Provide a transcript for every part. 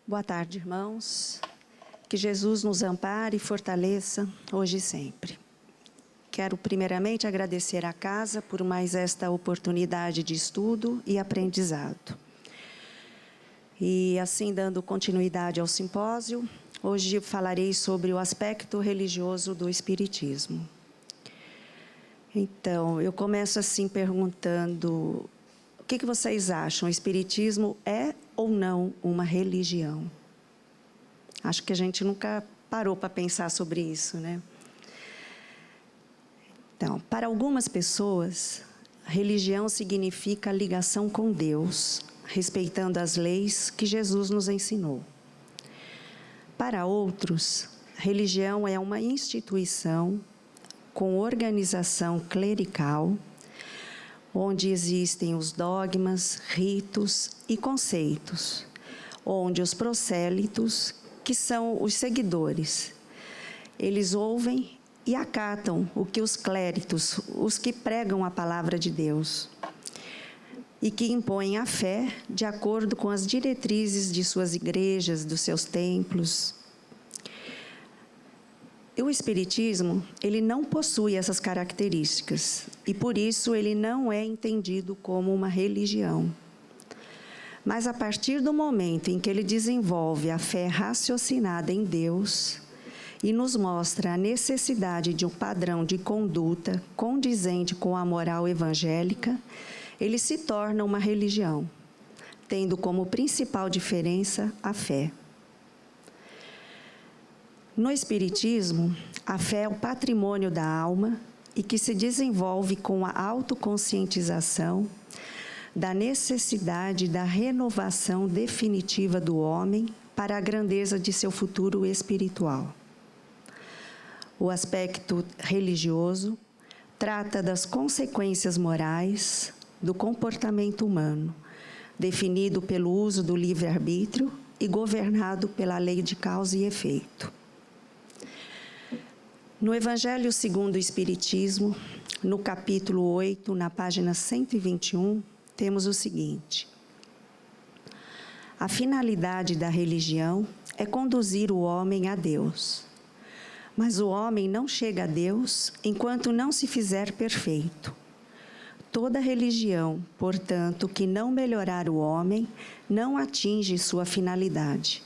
Boa tarde, irmãos. Que Jesus nos ampare e fortaleça hoje e sempre. Quero primeiramente agradecer à casa por mais esta oportunidade de estudo e aprendizado. E assim, dando continuidade ao simpósio, hoje falarei sobre o aspecto religioso do Espiritismo. Então, eu começo assim perguntando: o que vocês acham? O Espiritismo é ou não uma religião? Acho que a gente nunca parou para pensar sobre isso, né? Então, para algumas pessoas, religião significa ligação com Deus, respeitando as leis que Jesus nos ensinou. Para outros, religião é uma instituição com organização clerical, onde existem os dogmas, ritos e conceitos, onde os prosélitos, que são os seguidores, eles ouvem e acatam o que os clérigos, os que pregam a palavra de Deus, e que impõem a fé de acordo com as diretrizes de suas igrejas, dos seus templos. E o Espiritismo, ele não possui essas características, e por isso ele não é entendido como uma religião. Mas a partir do momento em que ele desenvolve a fé raciocinada em Deus e nos mostra a necessidade de um padrão de conduta condizente com a moral evangélica, ele se torna uma religião, tendo como principal diferença a fé. No Espiritismo, a fé é o patrimônio da alma e que se desenvolve com a autoconscientização da necessidade da renovação definitiva do homem para a grandeza de seu futuro espiritual. O aspecto religioso trata das consequências morais do comportamento humano, definido pelo uso do livre-arbítrio e governado pela lei de causa e efeito. No Evangelho segundo o Espiritismo, no capítulo 8, na página 121, temos o seguinte: a finalidade da religião é conduzir o homem a Deus. Mas o homem não chega a Deus enquanto não se fizer perfeito. Toda religião, portanto, que não melhorar o homem, não atinge sua finalidade.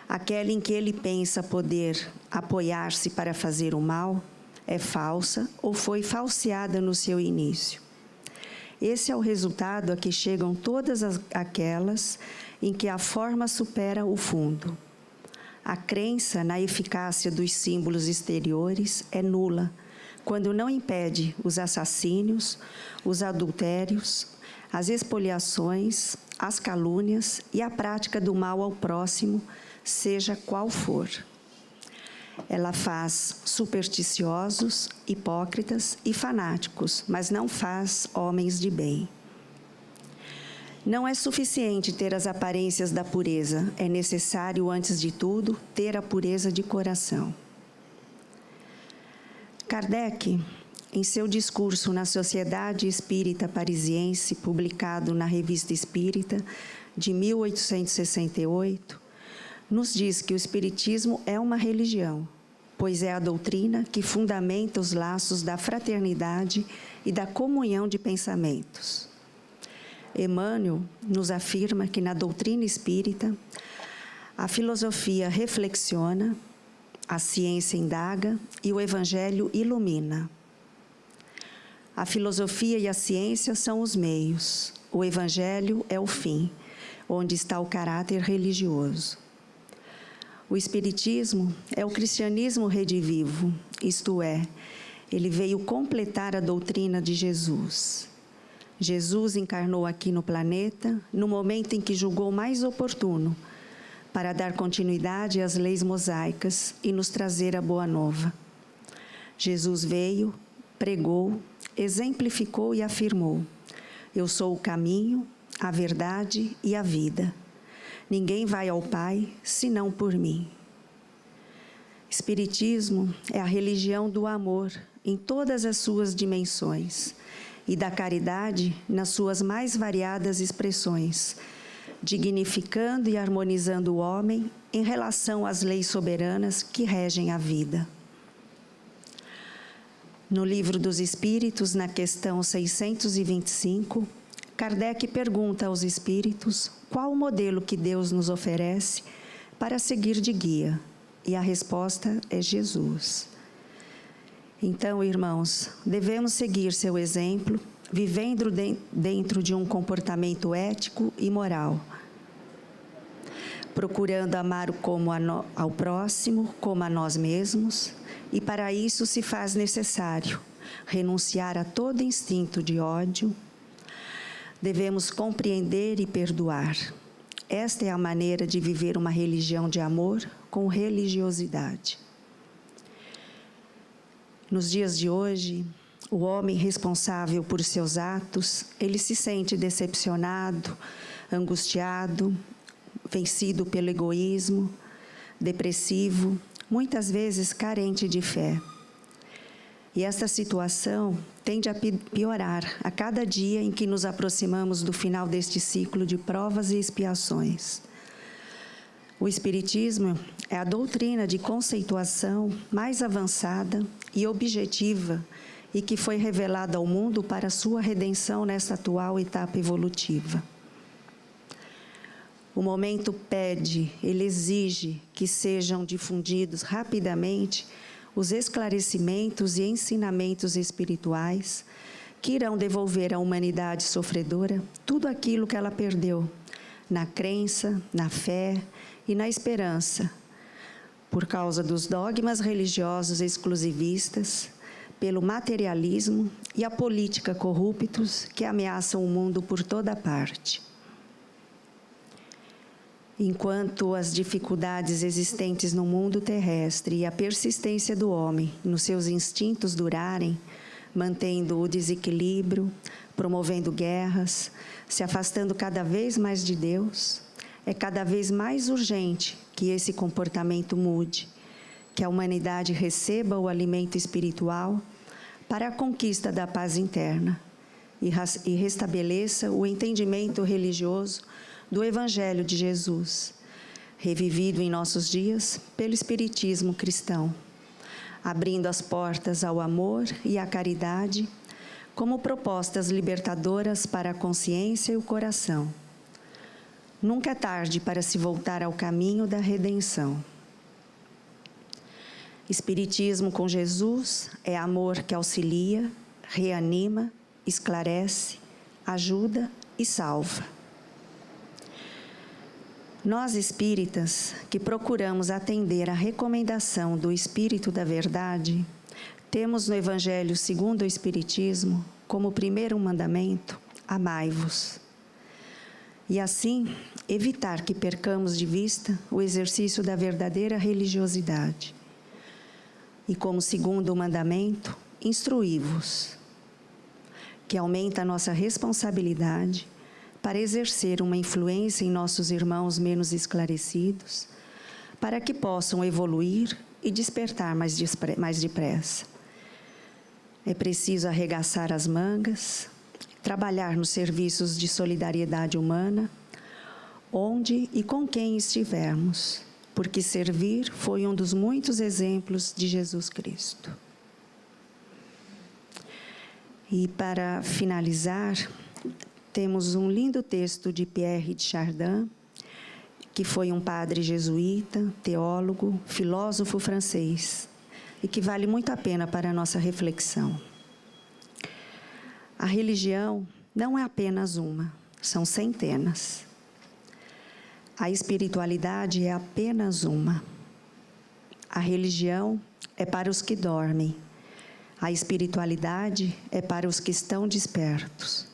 Aquela em que ele pensa poder apoiar-se para fazer o mal é falsa ou foi falseada no seu início. Esse é o resultado a que chegam todas aquelas em que a forma supera o fundo. A crença na eficácia dos símbolos exteriores é nula, quando não impede os assassínios, os adultérios, as expoliações, as calúnias e a prática do mal ao próximo, seja qual for. Ela faz supersticiosos, hipócritas e fanáticos, mas não faz homens de bem. Não é suficiente ter as aparências da pureza, é necessário, antes de tudo, ter a pureza de coração. Kardec, em seu discurso na Sociedade Espírita Parisiense, publicado na Revista Espírita, de 1868, nos diz que o Espiritismo é uma religião, pois é a doutrina que fundamenta os laços da fraternidade e da comunhão de pensamentos. Emmanuel nos afirma que na doutrina espírita, a filosofia reflexiona, a ciência indaga e o Evangelho ilumina. A filosofia e a ciência são os meios, o Evangelho é o fim, onde está o caráter religioso. O Espiritismo é o cristianismo redivivo, isto é, ele veio completar a doutrina de Jesus. Jesus encarnou aqui no planeta no momento em que julgou mais oportuno para dar continuidade às leis mosaicas e nos trazer a boa nova. Jesus veio, pregou, exemplificou e afirmou: eu sou o caminho, a verdade e a vida. Ninguém vai ao Pai senão por mim. Espiritismo é a religião do amor em todas as suas dimensões e da caridade nas suas mais variadas expressões, dignificando e harmonizando o homem em relação às leis soberanas que regem a vida. No Livro dos Espíritos, na questão 625, Kardec pergunta aos espíritos qual o modelo que Deus nos oferece para seguir de guia, e a resposta é Jesus. Então, irmãos, devemos seguir seu exemplo, vivendo dentro de um comportamento ético e moral, procurando amar como ao próximo como a nós mesmos, e para isso se faz necessário renunciar a todo instinto de ódio. Devemos compreender e perdoar. Esta é a maneira de viver uma religião de amor com religiosidade. Nos dias de hoje, o homem responsável por seus atos, ele se sente decepcionado, angustiado, vencido pelo egoísmo, depressivo, muitas vezes carente de fé. E esta situação tende a piorar a cada dia em que nos aproximamos do final deste ciclo de provas e expiações. O Espiritismo é a doutrina de conceituação mais avançada e objetiva e que foi revelada ao mundo para sua redenção nesta atual etapa evolutiva. O momento pede, ele exige que sejam difundidos rapidamente os esclarecimentos e ensinamentos espirituais que irão devolver à humanidade sofredora tudo aquilo que ela perdeu na crença, na fé e na esperança, por causa dos dogmas religiosos exclusivistas, pelo materialismo e a política corruptos que ameaçam o mundo por toda parte. Enquanto as dificuldades existentes no mundo terrestre e a persistência do homem nos seus instintos durarem, mantendo o desequilíbrio, promovendo guerras, se afastando cada vez mais de Deus, é cada vez mais urgente que esse comportamento mude, que a humanidade receba o alimento espiritual para a conquista da paz interna e restabeleça o entendimento religioso do Evangelho de Jesus, revivido em nossos dias pelo Espiritismo cristão, abrindo as portas ao amor e à caridade como propostas libertadoras para a consciência e o coração. Nunca é tarde para se voltar ao caminho da redenção. Espiritismo com Jesus é amor que auxilia, reanima, esclarece, ajuda e salva. Nós espíritas, que procuramos atender à recomendação do Espírito da Verdade, temos no Evangelho segundo o Espiritismo, como primeiro mandamento, amai-vos. E assim, evitar que percamos de vista o exercício da verdadeira religiosidade. E como segundo mandamento, instruí-vos, que aumenta a nossa responsabilidade para exercer uma influência em nossos irmãos menos esclarecidos, para que possam evoluir e despertar mais depressa. É preciso arregaçar as mangas, trabalhar nos serviços de solidariedade humana, onde e com quem estivermos, porque servir foi um dos muitos exemplos de Jesus Cristo. E para finalizar, temos um lindo texto de Pierre de Chardin, que foi um padre jesuíta, teólogo, filósofo francês, e que vale muito a pena para a nossa reflexão. A religião não é apenas uma, são centenas. A espiritualidade é apenas uma. A religião é para os que dormem. A espiritualidade é para os que estão despertos.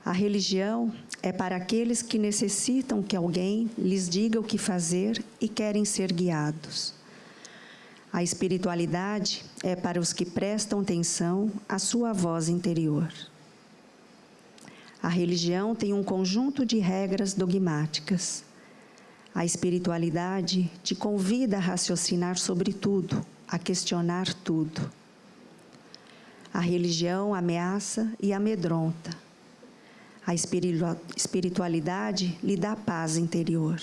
A religião é para aqueles que necessitam que alguém lhes diga o que fazer e querem ser guiados. A espiritualidade é para os que prestam atenção à sua voz interior. A religião tem um conjunto de regras dogmáticas. A espiritualidade te convida a raciocinar sobre tudo, a questionar tudo. A religião ameaça e amedronta. A espiritualidade lhe dá paz interior.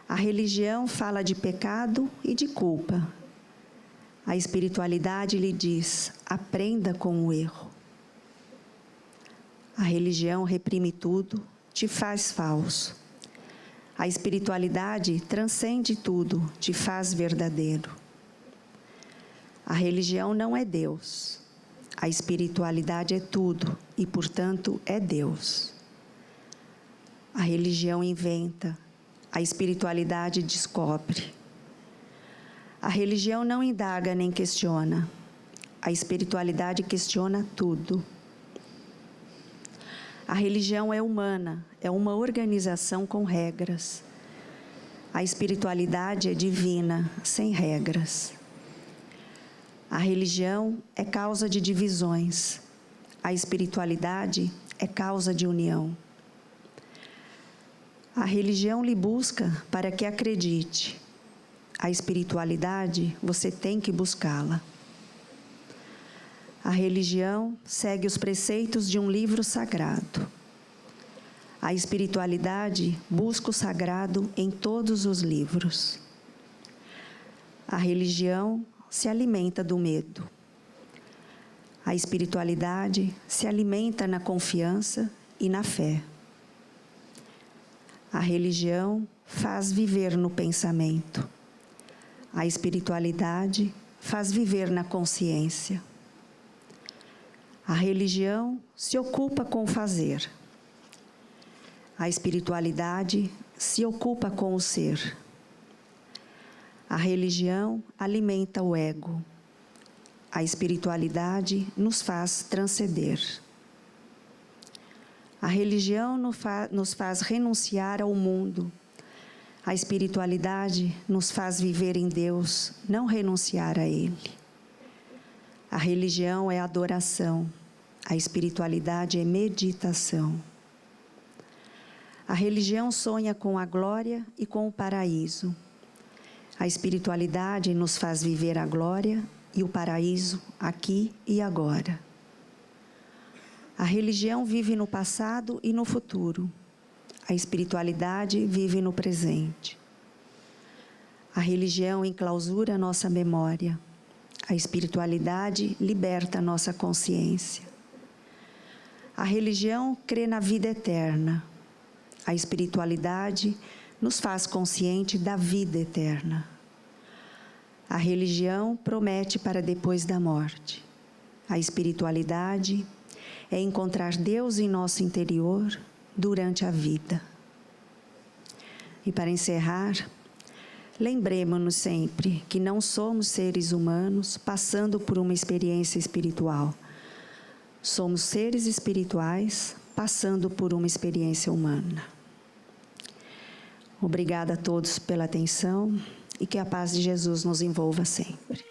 A religião fala de pecado e de culpa. A espiritualidade lhe diz: aprenda com o erro. A religião reprime tudo, te faz falso. A espiritualidade transcende tudo, te faz verdadeiro. A religião não é Deus. A espiritualidade é tudo e, portanto, é Deus. A religião inventa, a espiritualidade descobre. A religião não indaga nem questiona. A espiritualidade questiona tudo. A religião é humana, é uma organização com regras. A espiritualidade é divina, sem regras. A religião é causa de divisões. A espiritualidade é causa de união. A religião lhe busca para que acredite. A espiritualidade, você tem que buscá-la. A religião segue os preceitos de um livro sagrado. A espiritualidade busca o sagrado em todos os livros. A religião se alimenta do medo. A espiritualidade se alimenta na confiança e na fé. A religião faz viver no pensamento. A espiritualidade faz viver na consciência. A religião se ocupa com o fazer. A espiritualidade se ocupa com o ser. A religião alimenta o ego. A espiritualidade nos faz transcender. A religião nos faz renunciar ao mundo. A espiritualidade nos faz viver em Deus, não renunciar a Ele. A religião é adoração. A espiritualidade é meditação. A religião sonha com a glória e com o paraíso. A espiritualidade nos faz viver a glória e o paraíso aqui e agora. A religião vive no passado e no futuro. A espiritualidade vive no presente. A religião enclausura nossa memória. A espiritualidade liberta nossa consciência. A religião crê na vida eterna. A espiritualidade nos faz consciente da vida eterna. A religião promete para depois da morte. A espiritualidade é encontrar Deus em nosso interior durante a vida. E para encerrar, lembremos-nos sempre que não somos seres humanos passando por uma experiência espiritual. Somos seres espirituais passando por uma experiência humana. Obrigada a todos pela atenção e que a paz de Jesus nos envolva sempre.